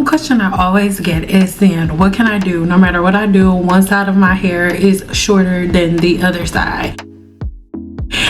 question I always get is, then what can I do? No matter what I do, one side of my hair is shorter than the other side.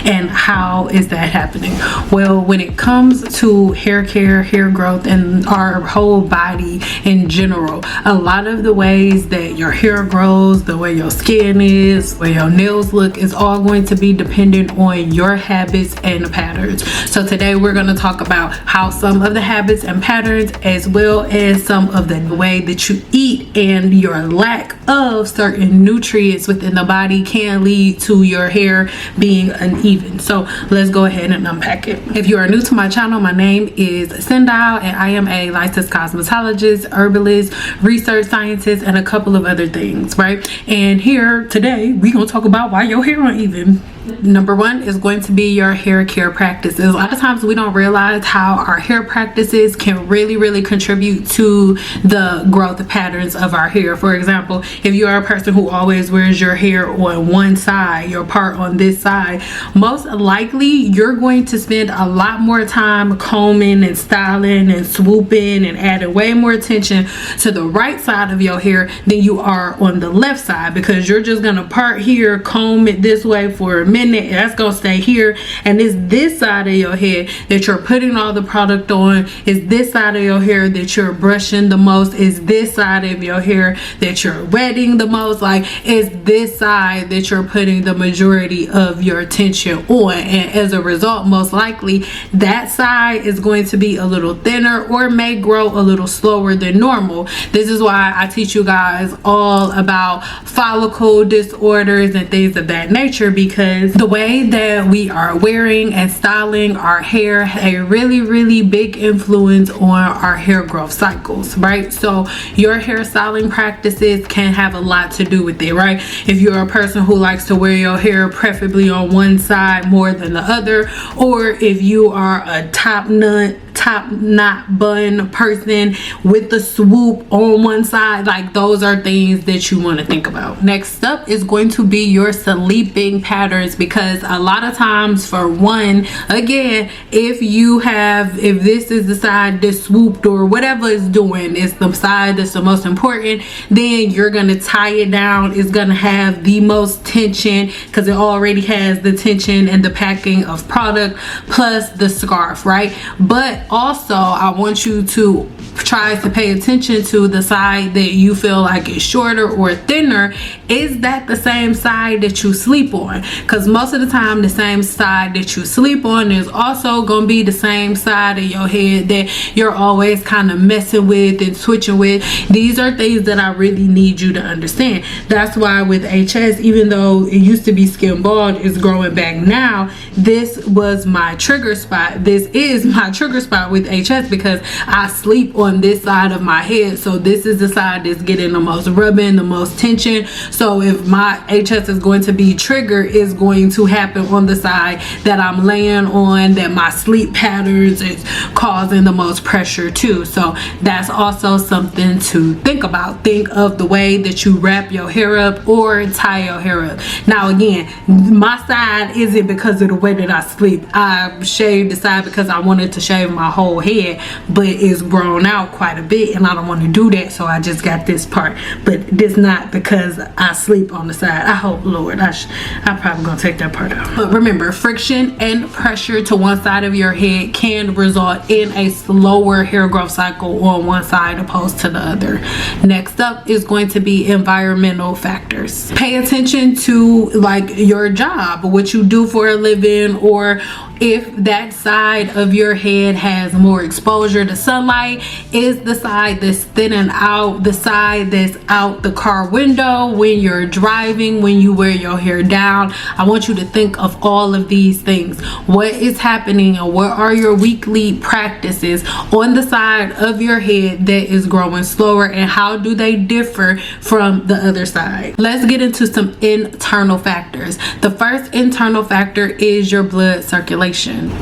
And how is that happening? Well, when it comes to hair care, hair growth, and our whole body in general, a lot of the ways that your hair grows, the way your skin is, the way your nails look, is all going to be dependent on your habits and patterns. So today we're going to talk about how some of the habits and patterns, as well as some of the way that you eat and your lack of certain nutrients within the body, can lead to your hair being uneven. So let's go ahead and unpack it. If you are new to my channel, my name is Cynple, and I am a licensed cosmetologist, herbalist, research scientist, and a couple of other things, right? And here today we're gonna talk about why your hair uneven. Number one is going to be your hair care practices. A lot of times we don't realize how our hair practices can really contribute to the growth patterns of our hair. For example, if you are a person who always wears your hair on one side, your part on this side, most likely you're going to spend a lot more time combing and styling and swooping and adding way more attention to the right side of your hair than you are on the left side, because you're just gonna part here, comb it this way for a minute, and that's gonna stay here, and it's this side of your head that you're putting all the product on, is this side of your hair that you're brushing the most, is this side of your hair that you're wetting the most, like is this side that you're putting the majority of your attention on. And as a result, most likely that side is going to be a little thinner or may grow a little slower than normal. This is why I teach you guys all about follicle disorders and things of that nature, because the way that we are wearing and styling our hair has a really big influence on our hair growth cycles, right? So your hairstyling practices can have a lot to do with it, right? If you're a person who likes to wear your hair preferably on one side more than the other, or if you are a top knot bun person with the swoop on one side, like those are things that you want to think about. Next up is going to be your sleeping patterns, because a lot of times, for one, again, if this is the side that's swooped or whatever it's doing is the side that's the most important, then you're gonna tie it down. It's gonna have the most tension because it already has the tension and the packing of product plus the scarf, right? But also I want you to try to pay attention to the side that you feel like is shorter or thinner. Is that the same side that you sleep on? Because most of the time the same side that you sleep on is also going to be the same side of your head that you're always kind of messing with and switching with. These are things that I really need you to understand. That's why with HS, even though it used to be skin bald, it's growing back now, this was my trigger spot. This is my trigger spot with HS because I sleep on this side of my head. So this is the side that's getting the most rubbing, the most tension. So if my HS is going to be triggered, it's going to happen on the side that I'm laying on, that my sleep patterns is causing the most pressure too. So that's also something to think about. Think of the way that you wrap your hair up or tie your hair up. Now again, my side isn't because of the way that I sleep. I shaved the side because I wanted to shave my whole head, but it's grown out quite a bit and I don't want to do that, so I just got this part. But this not because I sleep on the side. I hope, Lord, I'm probably gonna take that part out. But remember, friction and pressure to one side of your head can result in a slower hair growth cycle on one side opposed to the other. Next up is going to be environmental factors. Pay attention to like your job, what you do for a living, or if that side of your head has more exposure to sunlight. Is the side that's thinning out the side that's out the car window when you're driving, when you wear your hair down? I want you to think of all of these things. What is happening and what are your weekly practices on the side of your head that is growing slower, and how do they differ from the other side? Let's get into some internal factors. The first internal factor is your blood circulation.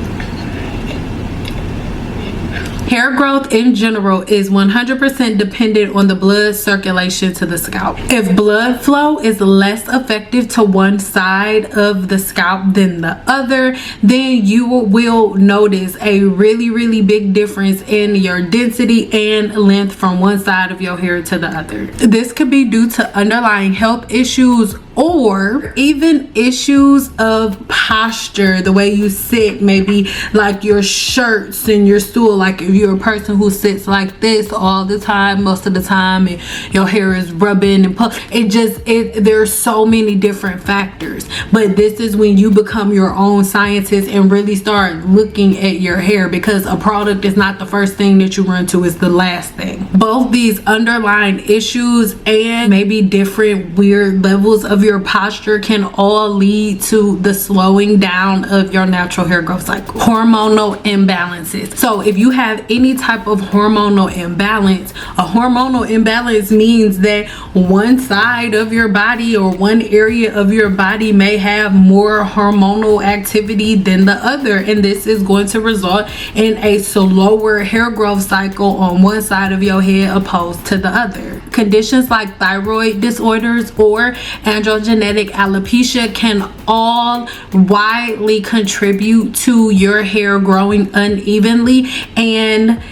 Hair growth in general is 100% dependent on the blood circulation to the scalp. If blood flow is less effective to one side of the scalp than the other, then you will notice a really big difference in your density and length from one side of your hair to the other. This could be due to underlying health issues or even issues of posture, the way you sit, maybe like your shirts and your stool. Like if you're a person who sits like this all the time, most of the time, and your hair is rubbing and there's so many different factors. But this is when you become your own scientist and really start looking at your hair, because a product is not the first thing that you run to, it's the last thing. Both these underlying issues and maybe different weird levels of your posture can all lead to the slowing down of your natural hair growth cycle. Hormonal imbalances. So if you have any type of hormonal imbalance, a hormonal imbalance means that one side of your body or one area of your body may have more hormonal activity than the other, and this is going to result in a slower hair growth cycle on one side of your head opposed to the other. Conditions like thyroid disorders or androgenetic alopecia can all widely contribute to your hair growing unevenly and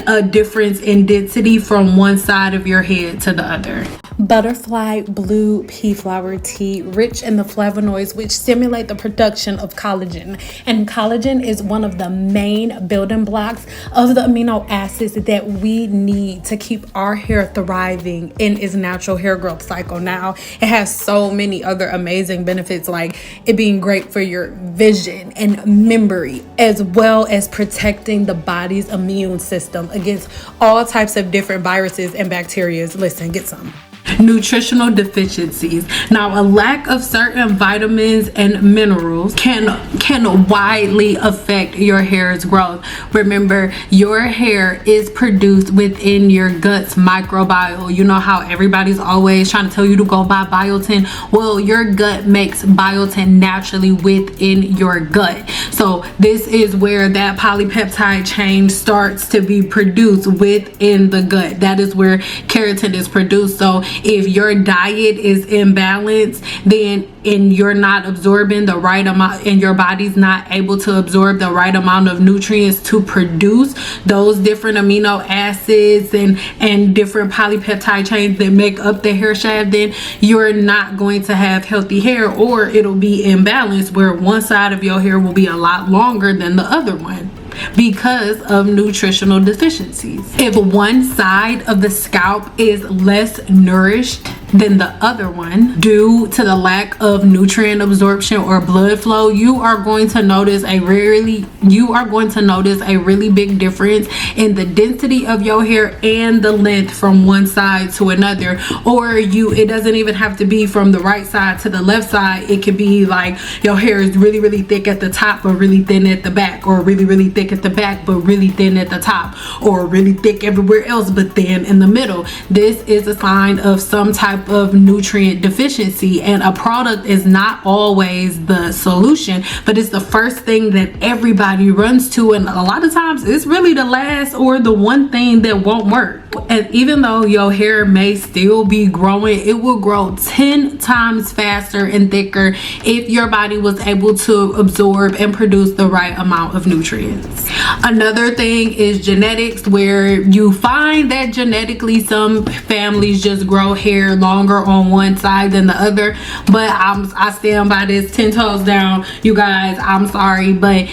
a difference in density from one side of your head to the other. Butterfly blue pea flower tea, rich in the flavonoids which stimulate the production of collagen, and collagen is one of the main building blocks of the amino acids that we need to keep our hair thriving in its natural hair growth cycle. Now, it has so many other amazing benefits, like it being great for your vision and memory, as well as protecting the body's immune system against all types of different viruses and bacteria. Listen, get some. Nutritional deficiencies. Now, a lack of certain vitamins and minerals can widely affect your hair's growth. Remember, your hair is produced within your gut's microbiome. You know how everybody's always trying to tell you to go buy biotin? Well, your gut makes biotin naturally within your gut. So this is where that polypeptide chain starts to be produced within the gut. That is where keratin is produced. So if your diet is imbalanced, then you're not absorbing the right amount, and your body's not able to absorb the right amount of nutrients to produce those different amino acids and different polypeptide chains that make up the hair shaft, then you're not going to have healthy hair, or it'll be imbalanced where one side of your hair will be a lot longer than the other one because of nutritional deficiencies. If one side of the scalp is less nourished than the other one due to the lack of nutrient absorption or blood flow, you are going to notice a really big difference in the density of your hair and the length from one side to another. Or it doesn't even have to be from the right side to the left side. It could be like your hair is really thick at the top but really thin at the back, or really thick at the back but really thin at the top, or really thick everywhere else but thin in the middle. This is a sign of some type of nutrient deficiency, and a product is not always the solution, but it's the first thing that everybody runs to, and a lot of times it's really the last or the one thing that won't work. And even though your hair may still be growing, it will grow 10 times faster and thicker if your body was able to absorb and produce the right amount of nutrients. Another thing is genetics, where you find that genetically some families just grow hair longer on one side than the other, but I stand by this 10 toes down, you guys. I'm sorry, but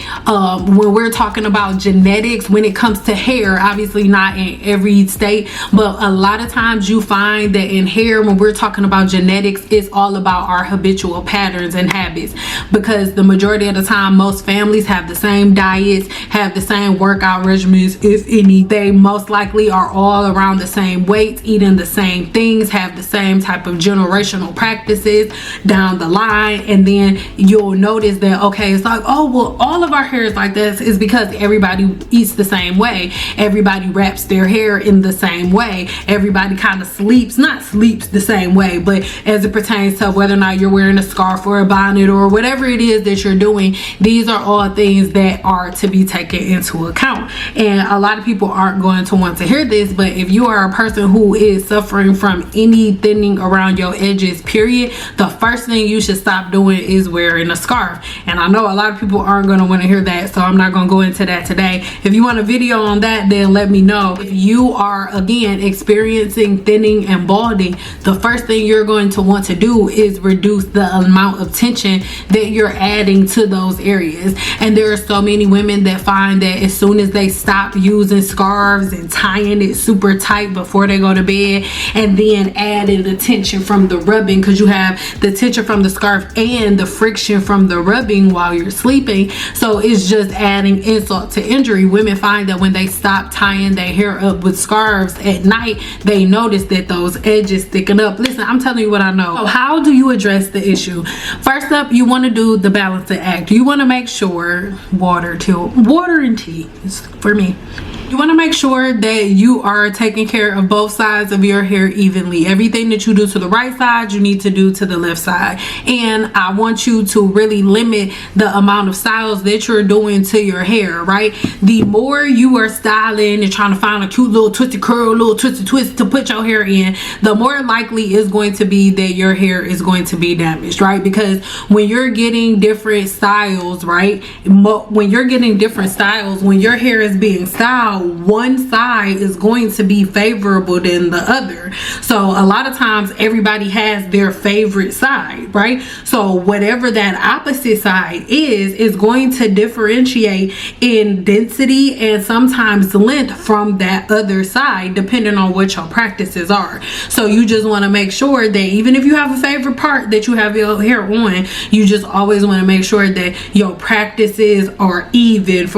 when we're talking about genetics, when it comes to hair, obviously not in every state, but a lot of times you find that in hair, when we're talking about genetics, it's all about our habitual patterns and habits, because the majority of the time most families have the same diets, have the same workout regimens, if any. They most likely are all around the same weight, eating the same things, have the same type of generational practices down the line, and then you'll notice that, okay, it's like, oh well, all of our hair is like this is because everybody eats the same way, everybody wraps their hair in the same same way. Everybody kind of not sleeps the same way, but as it pertains to whether or not you're wearing a scarf or a bonnet or whatever it is that you're doing, these are all things that are to be taken into account. And a lot of people aren't going to want to hear this, but if you are a person who is suffering from any thinning around your edges, period, the first thing you should stop doing is wearing a scarf. And I know a lot of people aren't going to want to hear that, so I'm not going to go into that today. If you want a video on that, then let me know. If you are again experiencing thinning and balding, the first thing you're going to want to do is reduce the amount of tension that you're adding to those areas. And there are so many women that find that as soon as they stop using scarves and tying it super tight before they go to bed, and then adding the tension from the rubbing, because you have the tension from the scarf and the friction from the rubbing while you're sleeping, so it's just adding insult to injury. Women find that when they stop tying their hair up with scarves at night, they notice that those edges thicken up. Listen, I'm telling you what I know. So how do you address the issue? First up, you want to do the balancing act. You want to make sure water and tea is for me. You want to make sure that you are taking care of both sides of your hair evenly. Everything that you do to the right side, you need to do to the left side. And I want you to really limit the amount of styles that you're doing to your hair, right? The more you are styling and trying to find a cute little twisty curl, little twisty twist to put your hair in, the more likely it's going to be that your hair is going to be damaged, right? Because when you're getting different styles, right? When you're getting different styles, when your hair is being styled, one side is going to be favorable than the other. So a lot of times everybody has their favorite side, right? So whatever that opposite side is going to differentiate in density and sometimes length from that other side, depending on what your practices are. So you just want to make sure that even if you have a favorite part that you have your hair on, you just always want to make sure that your practices are even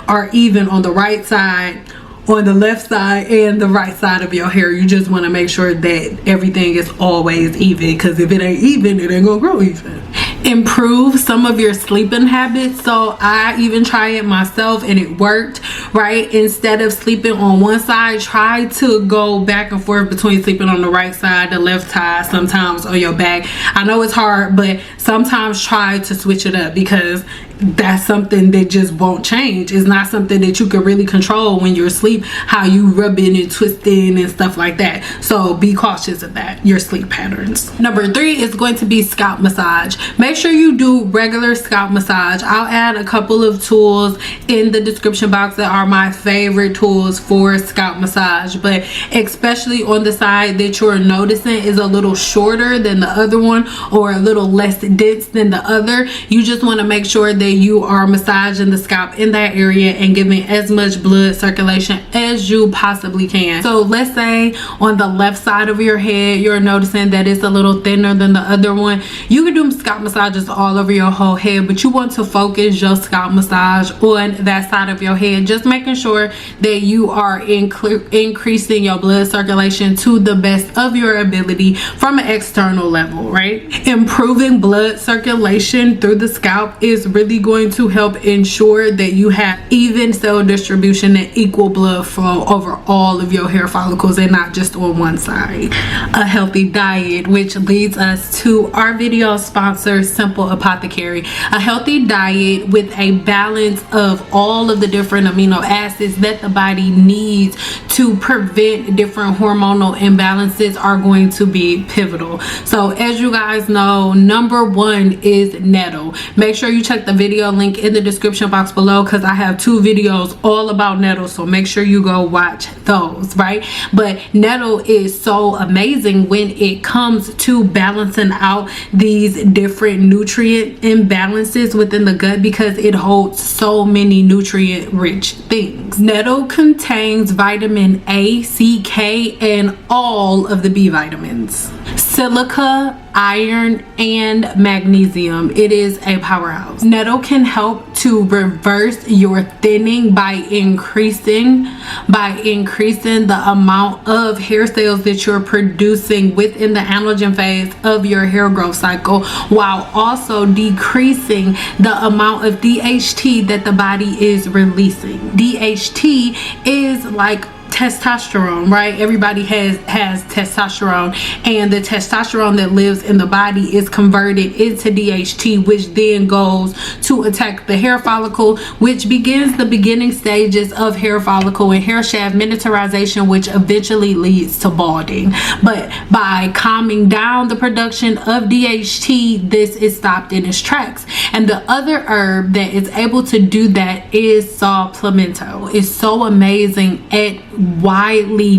are even on the right side, on the left side, and the right side of your hair. You just want to make sure that everything is always even, because if it ain't even, it ain't gonna grow even. Improve some of your sleeping habits. So I even tried it myself and it worked, right? Instead of sleeping on one side, try to go back and forth between sleeping on the right side, the left side, sometimes on your back. I know it's hard, but sometimes try to switch it up, because that's something that just won't change. It's not something that you can really control when you're asleep, how you rubbing and twisting and stuff like that. So be cautious of that, your sleep patterns. Number 3 is going to be scalp massage. Make sure you do regular scalp massage. I'll add a couple of tools in the description box that are my favorite tools for scalp massage, but especially on the side that you're noticing is a little shorter than the other one or a little less dense than the other. You just want to make sure that you are massaging the scalp in that area and giving as much blood circulation as you possibly can. So let's say on the left side of your head you're noticing that it's a little thinner than the other one. You can do scalp massages all over your whole head, but you want to focus your scalp massage on that side of your head, just making sure that you are increasing your blood circulation to the best of your ability from an external level, right? Improving blood circulation through the scalp is really going to help ensure that you have even cell distribution and equal blood flow over all of your hair follicles and not just on one side. A healthy diet, which leads us to our video sponsor, Cynple Apothecary. A healthy diet with a balance of all of the different amino acids that the body needs to prevent different hormonal imbalances are going to be pivotal. So as you guys know, number 1 is nettle. Make sure you check the video link in the description box below, because I have 2 videos all about nettle, so make sure you go watch those, right? But nettle is so amazing when it comes to balancing out these different nutrient imbalances within the gut, because it holds so many nutrient rich things. Nettle contains vitamin A, C, K, and all of the B vitamins, silica, iron, and magnesium. It is a powerhouse. Nettle can help to reverse your thinning by increasing the amount of hair cells that you're producing within the anagen phase of your hair growth cycle, while also decreasing the amount of DHT that the body is releasing. DHT is like testosterone, right? Everybody has testosterone, and the testosterone that lives in the body is converted into DHT, which then goes to attack the hair follicle, which begins the beginning stages of hair follicle and hair shaft miniaturization, which eventually leads to balding. But by calming down the production of DHT, this is stopped in its tracks. And the other herb that is able to do that is saw pimento. It's so amazing at widely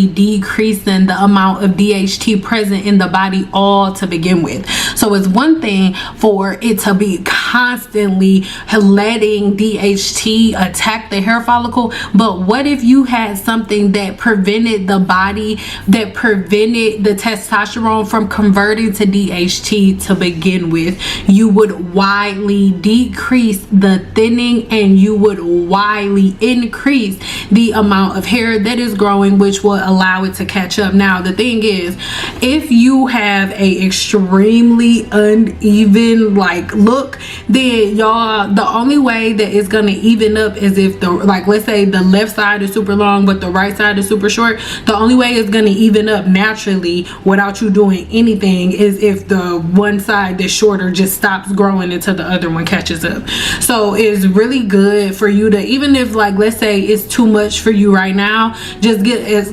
decreasing the amount of DHT present in the body all to begin with. So it's one thing for it to be constantly letting DHT attack the hair follicle, but what if you had something that prevented the body, that prevented the testosterone from converting to DHT to begin with? You would widely decrease the thinning, and you would widely increase the amount of hair that is growing, which will allow it to catch up. Now the thing is, if you have a extremely uneven look, then y'all, the only way that it's gonna even up is if the, let's say the left side is super long but the right side is super short. The only way it's gonna even up naturally without you doing anything is if the one side that's shorter just stops growing until the other one catches up. So it's really good for you to, even if let's say it's too much for you right now, just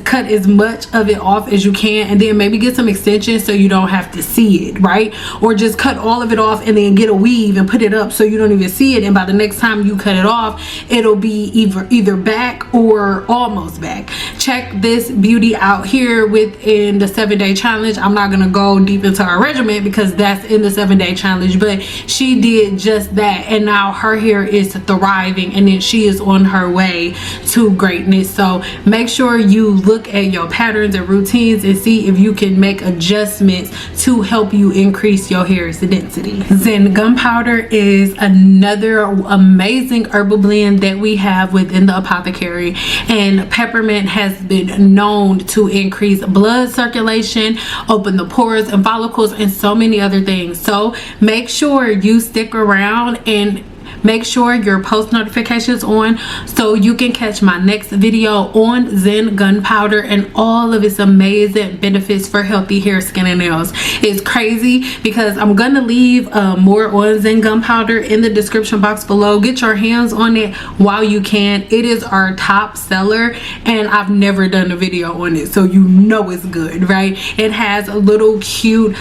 cut as much of it off as you can, and then maybe get some extensions so you don't have to see it, right? Or just cut all of it off and then get a weave and put it up so you don't even see it, and by the next time you cut it off, it'll be either back or almost back. Check this beauty out here within the 7-day challenge. I'm not gonna go deep into her regimen because that's in the 7-day challenge, but she did just that, and now her hair is thriving, and then she is on her way to greatness. So make sure you look at your patterns and routines and see if you can make adjustments to help you increase your hair's density. Zen gunpowder is another amazing herbal blend that we have within the Apothecary, and peppermint has been known to increase blood circulation, open the pores and follicles, and so many other things. So make sure you stick around and make sure your post notifications on so you can catch my next video on Zen gunpowder and all of its amazing benefits for healthy hair, skin, and nails. It's crazy because I'm gonna leave more on Zen gunpowder in the description box below. Get your hands on it while you can. It is our top seller, and I've never done a video on it, so you know it's good, right? It has a little cute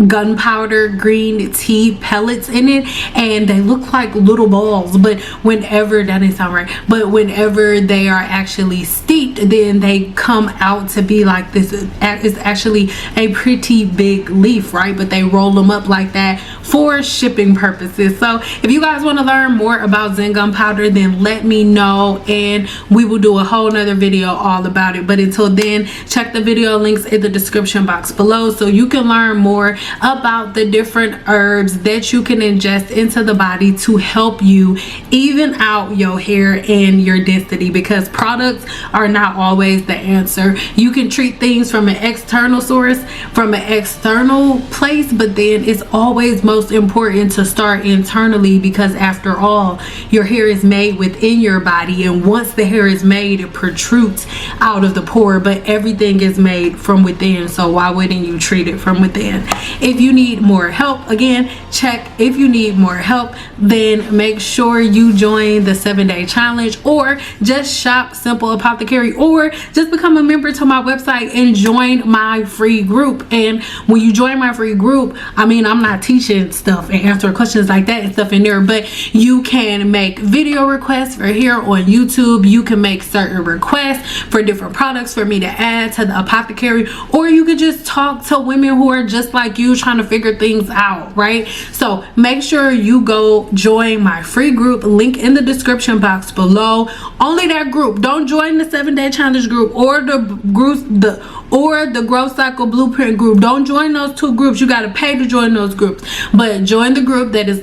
gunpowder green tea pellets in it, and they look like little balls, but whenever, that didn't sound right, but whenever they are actually steeped, then they come out to be like this. It's actually a pretty big leaf, right? But they roll them up like that for shipping purposes. So if you guys want to learn more about Zen gunpowder, then let me know and we will do a whole nother video all about it. But until then, check the video links in the description box below so you can learn more about the different herbs that you can ingest into the body to help you even out your hair and your density, because products are not always the answer. You can treat things from an external source, from an external place, but then it's always most important to start internally, because after all, your hair is made within your body, and once the hair is made, it protrudes out of the pore, but everything is made from within. So why wouldn't you treat it from within? If you need more help, again, check if you need more help, then make sure you join the 7-day challenge, or just shop Cynple Apothecary, or just become a member to my website and join my free group. And when you join my free group, I mean, I'm not teaching stuff and answering questions like that and stuff in there, but you can make video requests for here on YouTube. You can make certain requests for different products for me to add to the Apothecary, or you could just talk to women who are just like you, trying to figure things out, right? So make sure you go join my free group, link in the description box below. Only that group. Don't join the 7-day challenge group or the groups, the Growth Cycle Blueprint group. Don't join those two groups. You got to pay to join those groups, but join the group that is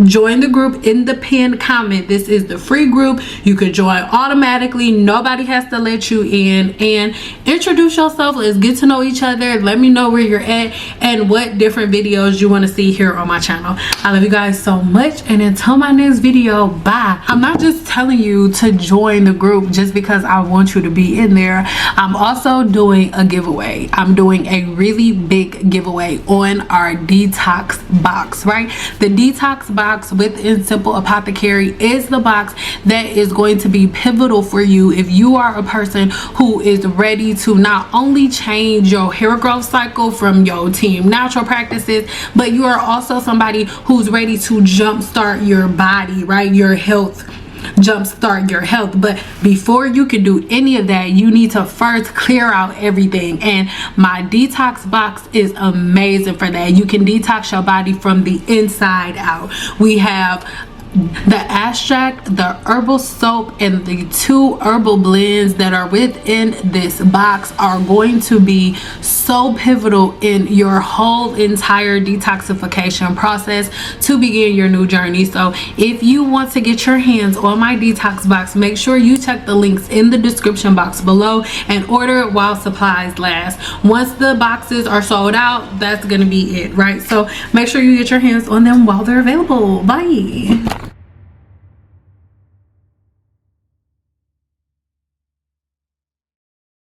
join the group in the pinned comment. This is the free group. You could join automatically. Nobody has to let you in. And introduce yourself. Let's get to know each other. Let me know where you're at and what different videos you want to see here on my channel. I love you guys so much, and until my next video, bye. I'm not just telling you to join the group just because I want you to be in there. I'm also doing a giveaway. I'm doing a really big giveaway on our detox box, right? The detox box within Cynple Apothecary is the box that is going to be pivotal for you if you are a person who is ready to not only change your hair growth cycle from your team natural practices, but you are also somebody who's ready to jumpstart your body, right? Your health. Jumpstart your health. But before you can do any of that, you need to first clear out everything, and my detox box is amazing for that. You can detox your body from the inside out. We have the extract, the herbal soap, and the 2 herbal blends that are within this box are going to be so pivotal in your whole entire detoxification process to begin your new journey. So if you want to get your hands on my detox box, make sure you check the links in the description box below and order it while supplies last. Once the boxes are sold out, that's gonna be it, right? So make sure you get your hands on them while they're available. Bye.